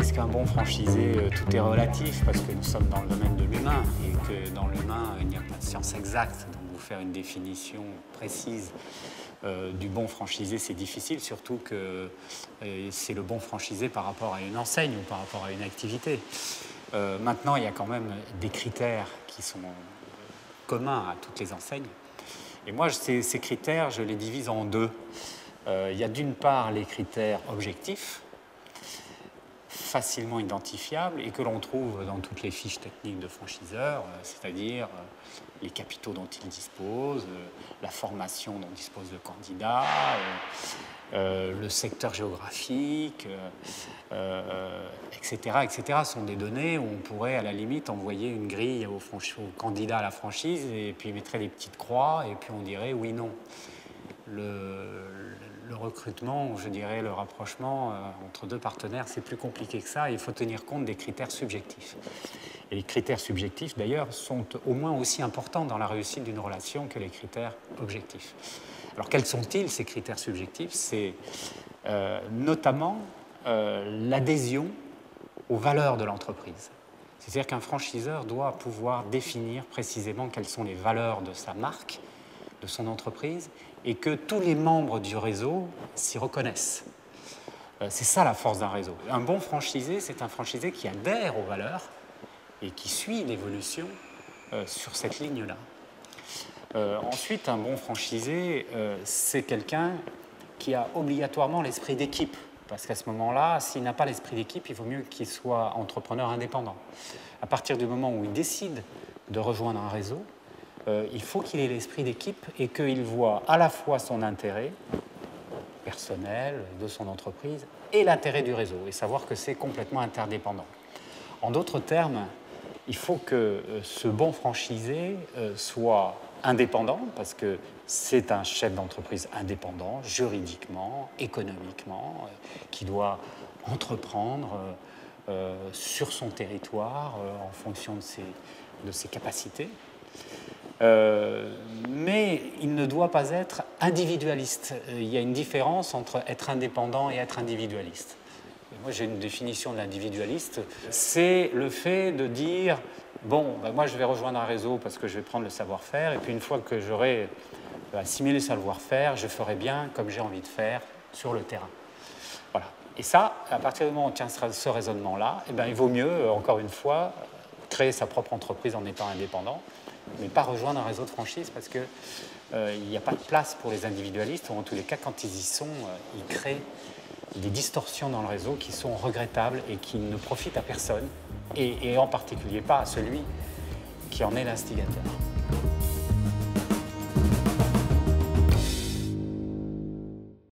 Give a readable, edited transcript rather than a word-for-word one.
disent qu'un bon franchisé, tout est relatif parce que nous sommes dans le domaine de l'humain et que dans l'humain, il n'y a pas de science exacte. Donc vous faire une définition précise du bon franchisé, c'est difficile, surtout que c'est le bon franchisé par rapport à une enseigne ou par rapport à une activité. Maintenant, il y a quand même des critères qui sont communs à toutes les enseignes. Et moi, ces critères, je les divise en deux. Il y a d'une part les critères objectifs, facilement identifiables et que l'on trouve dans toutes les fiches techniques de franchiseurs, c'est-à-dire les capitaux dont ils disposent, la formation dont dispose le candidat, le secteur géographique, etc., etc. sont des données où on pourrait à la limite envoyer une grille au candidat à la franchise et puis il mettrait des petites croix et puis on dirait oui, non. Le recrutement, je dirais le rapprochement entre deux partenaires, c'est plus compliqué que ça. Il faut tenir compte des critères subjectifs. Et les critères subjectifs, d'ailleurs, sont au moins aussi importants dans la réussite d'une relation que les critères objectifs. Alors, quels sont-ils, ces critères subjectifs? C'est notamment l'adhésion aux valeurs de l'entreprise. C'est-à-dire qu'un franchiseur doit pouvoir définir précisément quelles sont les valeurs de sa marque, de son entreprise, et que tous les membres du réseau s'y reconnaissent. C'est ça la force d'un réseau. Un bon franchisé, c'est un franchisé qui adhère aux valeurs et qui suit l'évolution sur cette ligne-là. Ensuite, un bon franchisé, c'est quelqu'un qui a obligatoirement l'esprit d'équipe. Parce qu'à ce moment-là, s'il n'a pas l'esprit d'équipe, il vaut mieux qu'il soit entrepreneur indépendant. À partir du moment où il décide de rejoindre un réseau, il faut qu'il ait l'esprit d'équipe et qu'il voit à la fois son intérêt personnel de son entreprise et l'intérêt du réseau, et savoir que c'est complètement interdépendant. En d'autres termes, il faut que ce bon franchisé soit indépendant, parce que c'est un chef d'entreprise indépendant, juridiquement, économiquement, qui doit entreprendre sur son territoire en fonction de ses capacités. Mais il ne doit pas être individualiste. Il y a une différence entre être indépendant et être individualiste. Moi, j'ai une définition de l'individualiste. C'est le fait de dire, bon, ben moi, je vais rejoindre un réseau parce que je vais prendre le savoir-faire, et puis une fois que j'aurai assimilé le savoir-faire, je ferai bien comme j'ai envie de faire sur le terrain. Voilà. Et ça, à partir du moment où on tient ce raisonnement-là, eh ben, il vaut mieux, encore une fois, créer sa propre entreprise en étant indépendant, mais pas rejoindre un réseau de franchise parce qu'il n'y a pas de place pour les individualistes, ou en tous les cas, quand ils y sont, ils créent des distorsions dans le réseau qui sont regrettables et qui ne profitent à personne, et en particulier pas à celui qui en est l'instigateur.